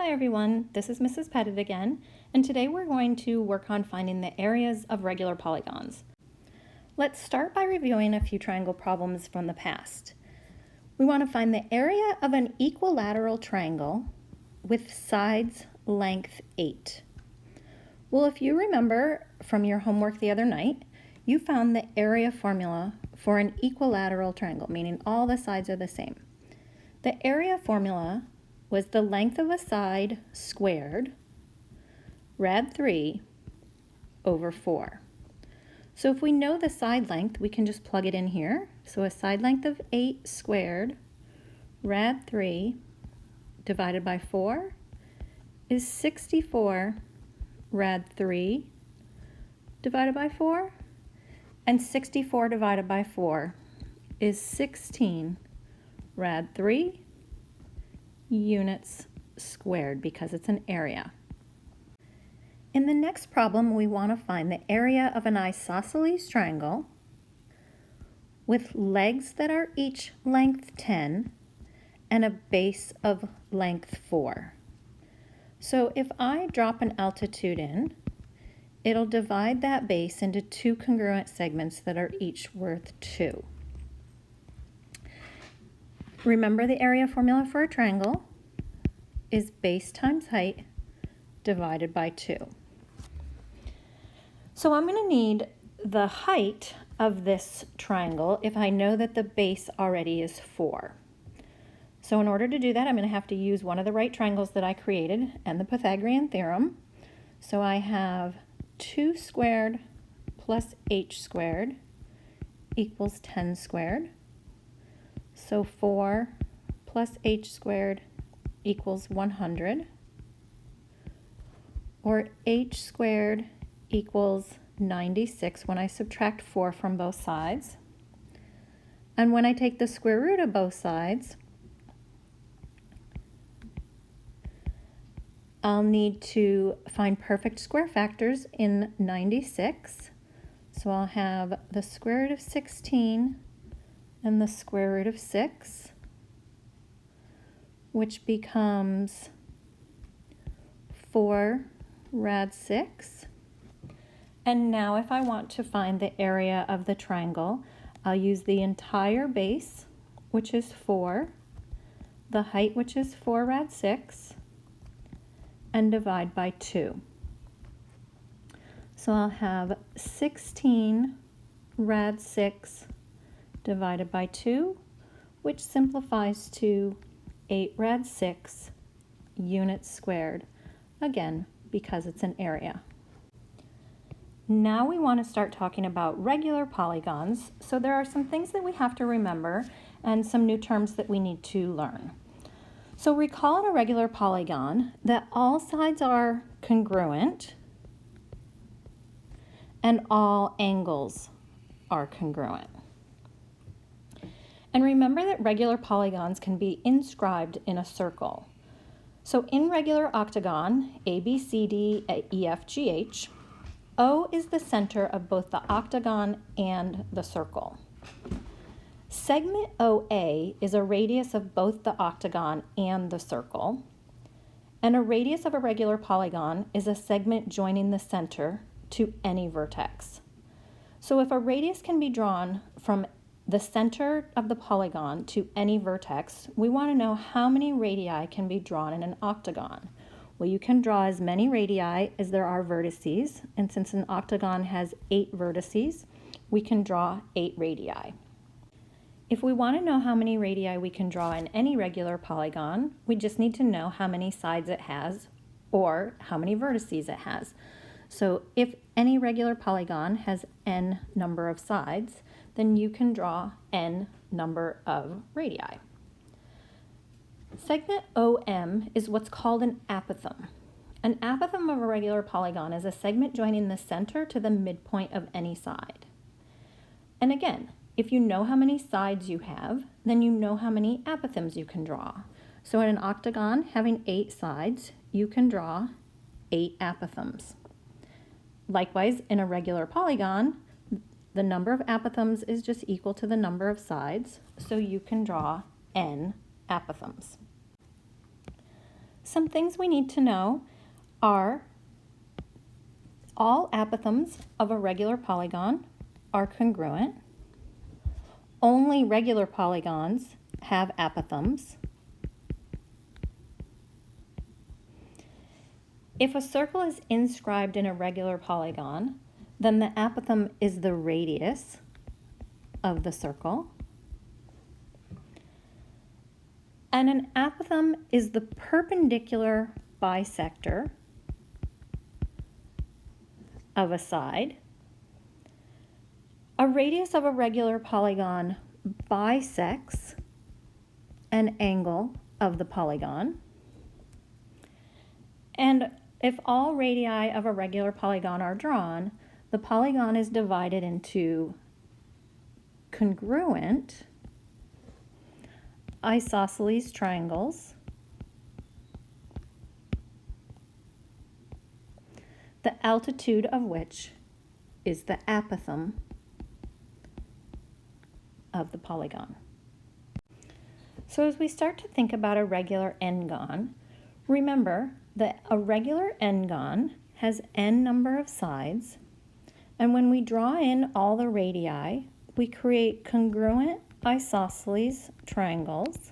Hi everyone, this is Mrs. Pettit again, and today we're going to work on finding the areas of regular polygons. Let's start by reviewing a few triangle problems from the past. We want to find the area of an equilateral triangle with sides length 8. Well, if you remember from your homework the other night, you found the area formula for an equilateral triangle, meaning all the sides are the same. The area formula was the length of a side squared, rad 3, over 4. So if we know the side length, we can just plug it in here. So a side length of 8 squared, rad 3, divided by 4 is 64 rad 3 divided by 4. And 64 divided by 4 is 16 rad 3 units squared because it's an area. In the next problem, we want to find the area of an isosceles triangle with legs that are each length 10 and a base of length 4. So if I drop an altitude in, it'll divide that base into two congruent segments that are each worth 2. Remember, the area formula for a triangle is base times height divided by 2. So I'm going to need the height of this triangle if I know that the base already is 4. So in order to do that, I'm going to have to use one of the right triangles that I created and the Pythagorean theorem. So I have 2 squared plus h squared equals 10 squared. So 4 plus h squared equals 100, or h squared equals 96 when I subtract 4 from both sides. And when I take the square root of both sides, I'll need to find perfect square factors in 96. So I'll have the square root of 16 and the square root of 6, which becomes 4 rad 6. And now if I want to find the area of the triangle, I'll use the entire base, which is 4, the height, which is 4 rad 6, and divide by 2. So I'll have 16 rad 6 divided by 2, which simplifies to 8 rad 6 units squared, again, because it's an area. Now we want to start talking about regular polygons, so there are some things that we have to remember and some new terms that we need to learn. So recall in a regular polygon that all sides are congruent and all angles are congruent. And remember that regular polygons can be inscribed in a circle. So in regular octagon, A, B, C, D, E, F, G, H, O is the center of both the octagon and the circle. Segment OA is a radius of both the octagon and the circle. And a radius of a regular polygon is a segment joining the center to any vertex. So if a radius can be drawn from the center of the polygon to any vertex, we want to know how many radii can be drawn in an octagon. Well, you can draw as many radii as there are vertices, and since an octagon has 8 vertices, we can draw 8 radii. If we want to know how many radii we can draw in any regular polygon, we just need to know how many sides it has or how many vertices it has. So if any regular polygon has n number of sides, then you can draw n number of radii. Segment OM is what's called an apothem. An apothem of a regular polygon is a segment joining the center to the midpoint of any side. And again, if you know how many sides you have, then you know how many apothems you can draw. So in an octagon having 8 sides, you can draw 8 apothems. Likewise, in a regular polygon, the number of apothems is just equal to the number of sides, so you can draw n apothems. Some things we need to know are all apothums of a regular polygon are congruent. Only regular polygons have apothums. If a circle is inscribed in a regular polygon, then the apothegm is the radius of the circle. And an apothegm is the perpendicular bisector of a side. A radius of a regular polygon bisects an angle of the polygon. And if all radii of a regular polygon are drawn, the polygon is divided into congruent isosceles triangles, the altitude of which is the apothegm of the polygon. So as we start to think about a regular n-gon, remember that a regular n-gon has n number of sides, and when we draw in all the radii, we create congruent isosceles triangles,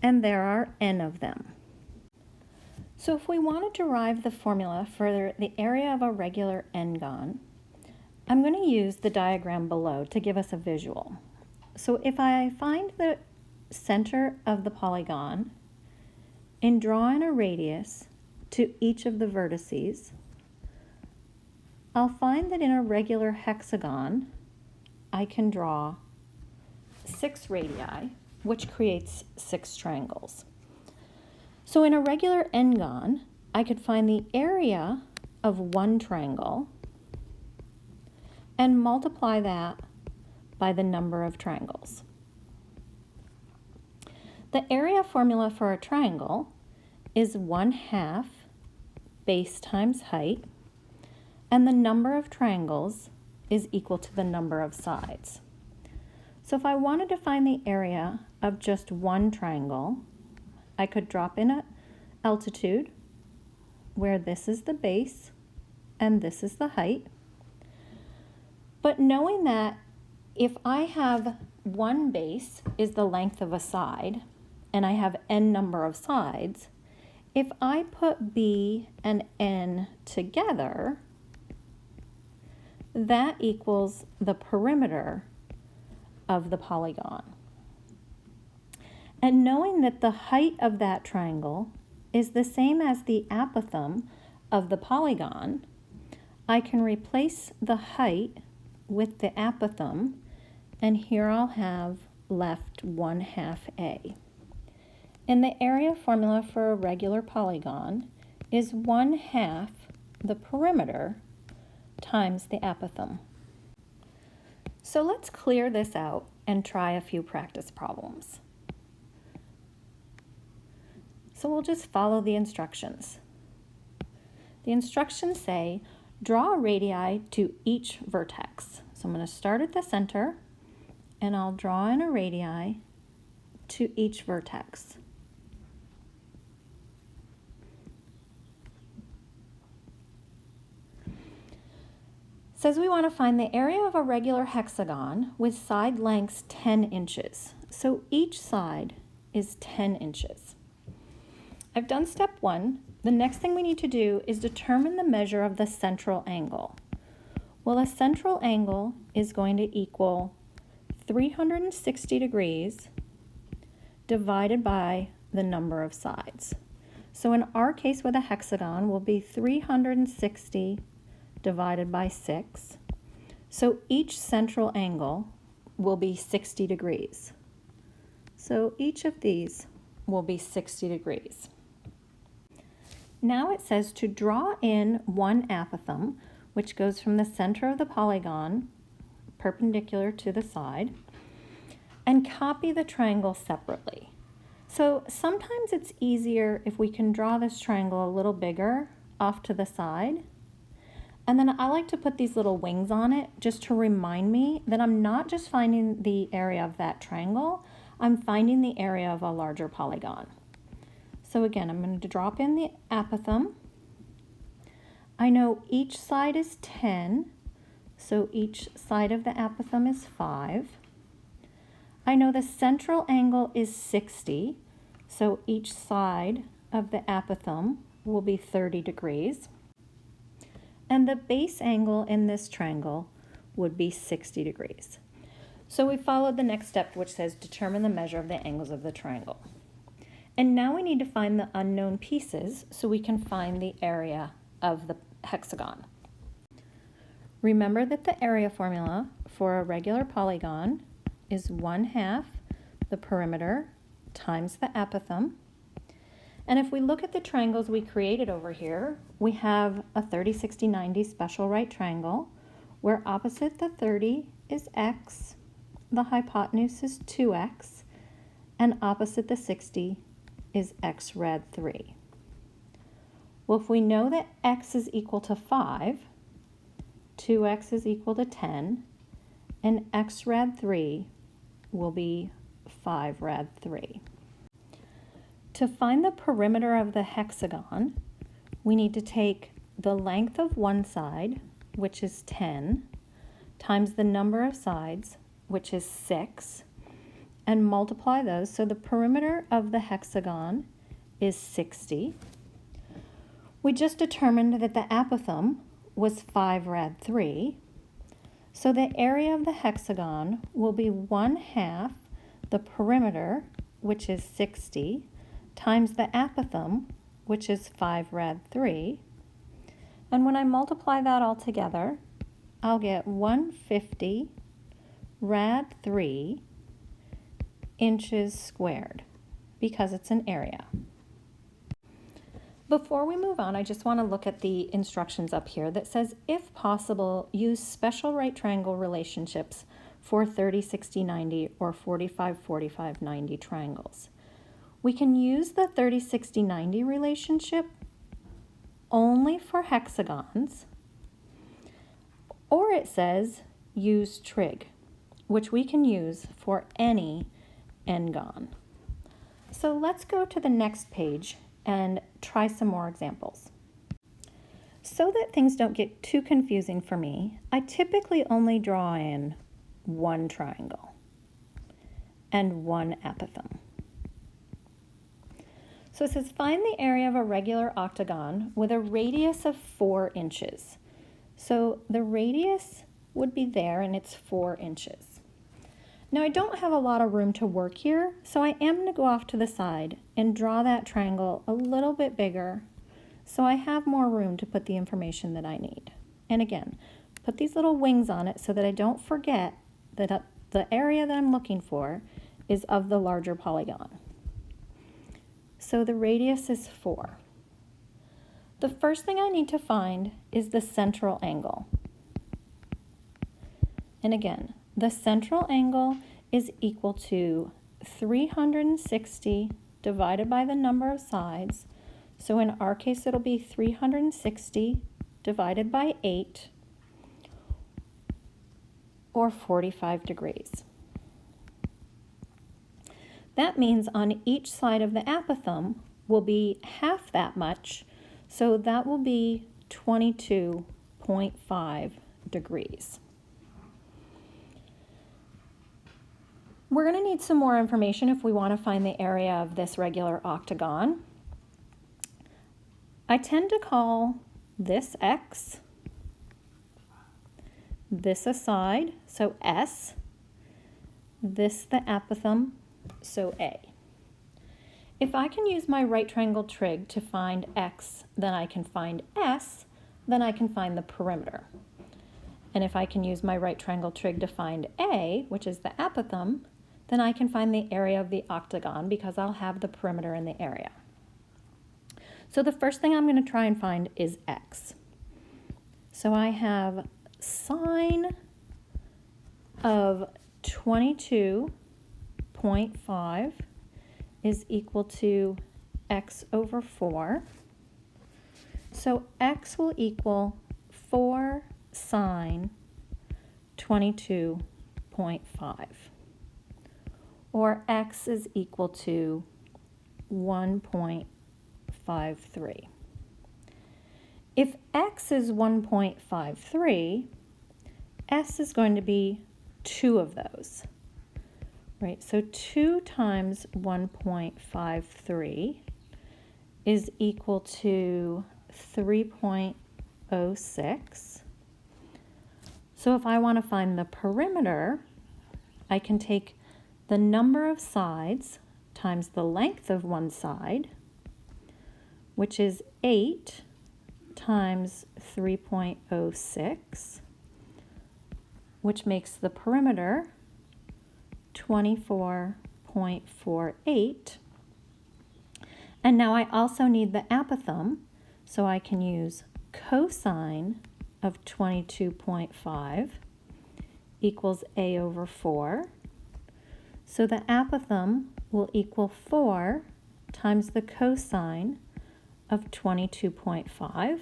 and there are n of them. So if we want to derive the formula for the area of a regular n-gon, I'm going to use the diagram below to give us a visual. So if I find the center of the polygon and draw in a radius to each of the vertices, I'll find that in a regular hexagon, I can draw 6 radii, which creates 6 triangles. So in a regular n-gon, I could find the area of one triangle and multiply that by the number of triangles. The area formula for a triangle is 1/2 base times height, and the number of triangles is equal to the number of sides. So if I wanted to find the area of just one triangle, I could drop in an altitude where this is the base and this is the height. But knowing that if I have one base is the length of a side and I have n number of sides, if I put b and n together, that equals the perimeter of the polygon. And knowing that the height of that triangle is the same as the apothegm of the polygon, I can replace the height with the apothegm, and here I'll have left 1/2 a. And the area formula for a regular polygon is 1/2 the perimeter times the apothegm. So let's clear this out and try a few practice problems. So we'll just follow the instructions. The instructions say, draw a radii to each vertex. So I'm going to start at the center, and I'll draw in a radii to each vertex. Says we want to find the area of a regular hexagon with side lengths 10 inches. So each side is 10 inches. I've done step 1. The next thing we need to do is determine the measure of the central angle. Well, a central angle is going to equal 360 degrees divided by the number of sides. So in our case with a hexagon will be 360 divided by 6. So each central angle will be 60 degrees. So each of these will be 60 degrees. Now it says to draw in one apothegm, which goes from the center of the polygon perpendicular to the side, and copy the triangle separately. So sometimes it's easier if we can draw this triangle a little bigger off to the side. And then I like to put these little wings on it just to remind me that I'm not just finding the area of that triangle, I'm finding the area of a larger polygon. So again, I'm going to drop in the apothem. I know each side is 10, so each side of the apothem is 5. I know the central angle is 60, so each side of the apothem will be 30 degrees. And the base angle in this triangle would be 60 degrees. So we followed the next step, which says determine the measure of the angles of the triangle. And now we need to find the unknown pieces so we can find the area of the hexagon. Remember that the area formula for a regular polygon is 1/2 the perimeter times the apothem. And if we look at the triangles we created over here, we have a 30, 60, 90 special right triangle where opposite the 30 is x, the hypotenuse is 2x, and opposite the 60 is x rad 3. Well, if we know that x is equal to 5, 2x is equal to 10, and x rad 3 will be 5 rad 3. To find the perimeter of the hexagon, we need to take the length of one side, which is 10, times the number of sides, which is 6, and multiply those. So the perimeter of the hexagon is 60. We just determined that the apothem was 5 rad 3. So the area of the hexagon will be 1/2 the perimeter, which is 60, times the apothem, which is 5 rad 3. And when I multiply that all together, I'll get 150 rad 3 inches squared, because it's an area. Before we move on, I just want to look at the instructions up here that says, if possible, use special right triangle relationships for 30, 60, 90 or 45, 45, 90 triangles. We can use the 30, 60, 90 relationship only for hexagons, or it says use trig, which we can use for any n-gon. So let's go to the next page and try some more examples. So that things don't get too confusing for me, I typically only draw in one triangle and one apothem. So it says find the area of a regular octagon with a radius of 4 inches. So the radius would be there and it's 4 inches. Now I don't have a lot of room to work here, so I am going to go off to the side and draw that triangle a little bit bigger so I have more room to put the information that I need. And again, put these little wings on it so that I don't forget that the area that I'm looking for is of the larger polygon. So the radius is 4. The first thing I need to find is the central angle. And again, the central angle is equal to 360 divided by the number of sides. So in our case, it'll be 360 divided by 8, or 45 degrees. That means on each side of the apothem will be half that much, so that will be 22.5 degrees. We're going to need some more information if we want to find the area of this regular octagon. I tend to call this X, this a side, so S, this the apothem, so A. If I can use my right triangle trig to find X, then I can find S, then I can find the perimeter. And if I can use my right triangle trig to find A, which is the apothem, then I can find the area of the octagon because I'll have the perimeter in the area. So the first thing I'm going to try and find is X. So I have sine of 22.5 is equal to x over 4. So x will equal 4 sine 22.5. or x is equal to 1.53. If x is 1.53, s is going to be 2 of those, right? So 2 times 1.53 is equal to 3.06. So if I want to find the perimeter, I can take the number of sides times the length of one side, which is 8 times 3.06, which makes the perimeter 24.48. And now I also need the apothem, so I can use cosine of 22.5 equals a over 4. So the apothem will equal 4 times the cosine of 22.5.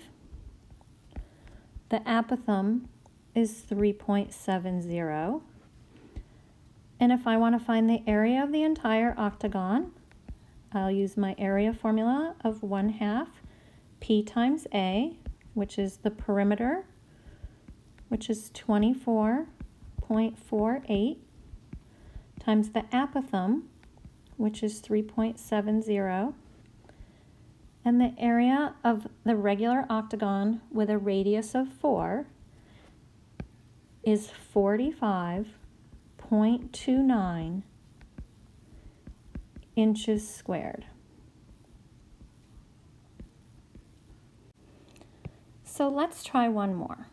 The apothem is 3.70. And if I want to find the area of the entire octagon, I'll use my area formula of 1/2 p times a, which is the perimeter, which is 24.48, times the apothem, which is 3.70, and the area of the regular octagon with a radius of 4 is 45.29 inches squared. So let's try one more.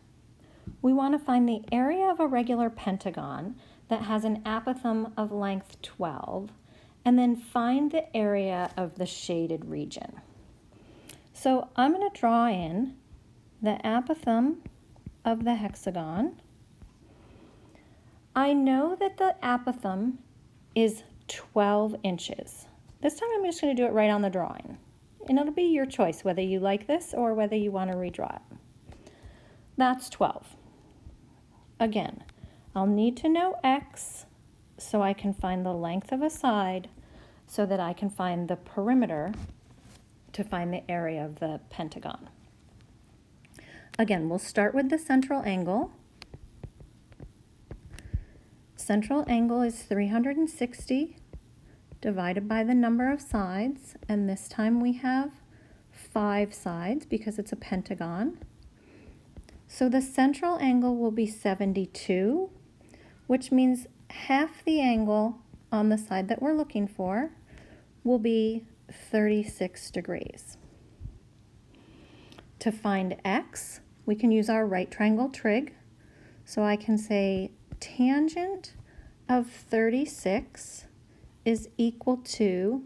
We want to find the area of a regular pentagon that has an apothem of length 12, and then find the area of the shaded region. So I'm going to draw in the apothem of the hexagon. I know that the apothem is 12 inches. This time I'm just going to do it right on the drawing. And it'll be your choice whether you like this or whether you want to redraw it. That's 12. Again, I'll need to know x so I can find the length of a side so that I can find the perimeter to find the area of the pentagon. Again, we'll start with the central angle. Central angle is 360 divided by the number of sides, and this time we have 5 sides because it's a pentagon. So the central angle will be 72, which means half the angle on the side that we're looking for will be 36 degrees. To find x, we can use our right triangle trig. So I can say tangent of 36 is equal to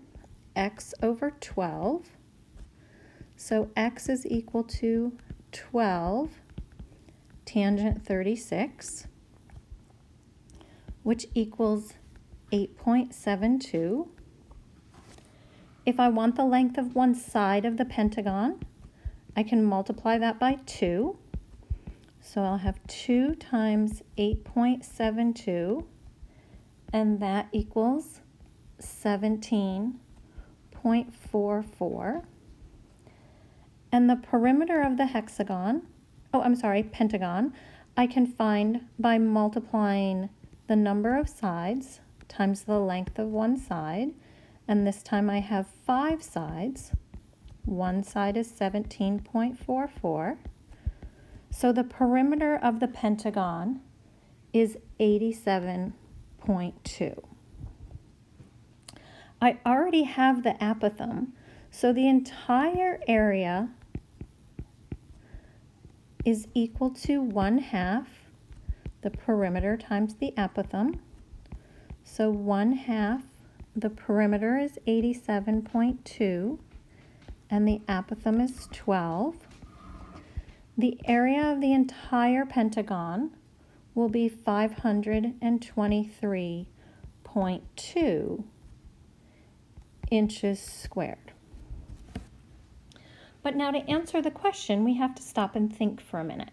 x over 12. So x is equal to 12 tangent 36, which equals 8.72. If I want the length of one side of the pentagon, I can multiply that by 2. So I'll have 2 times 8.72, and that equals 17.44. And the perimeter of the pentagon, I can find by multiplying the number of sides times the length of one side. And this time I have 5 sides. One side is 17.44. So the perimeter of the pentagon is 87.2. I already have the apothem, so the entire area is equal to 1/2 the perimeter times the apothem. So 1/2 the perimeter is 87.2 and the apothem is 12. The area of the entire pentagon will be 523.2 inches squared. But now to answer the question, we have to stop and think for a minute.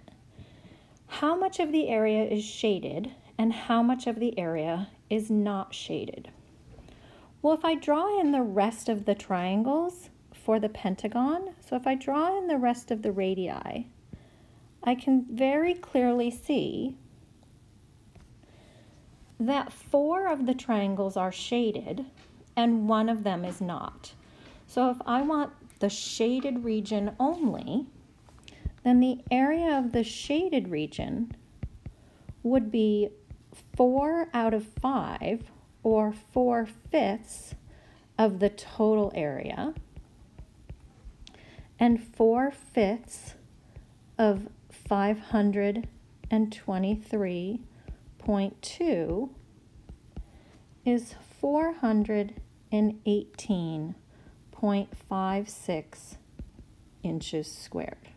How much of the area is shaded and how much of the area is not shaded? Well, if I draw in the rest of the triangles for the pentagon, so if I draw in the rest of the radii, I can very clearly see that 4 of the triangles are shaded and 1 of them is not. So if I want the shaded region only, then the area of the shaded region would be 4 out of 5, or 4/5 of the total area, and 4/5 of 523.2 is 418.56 inches squared.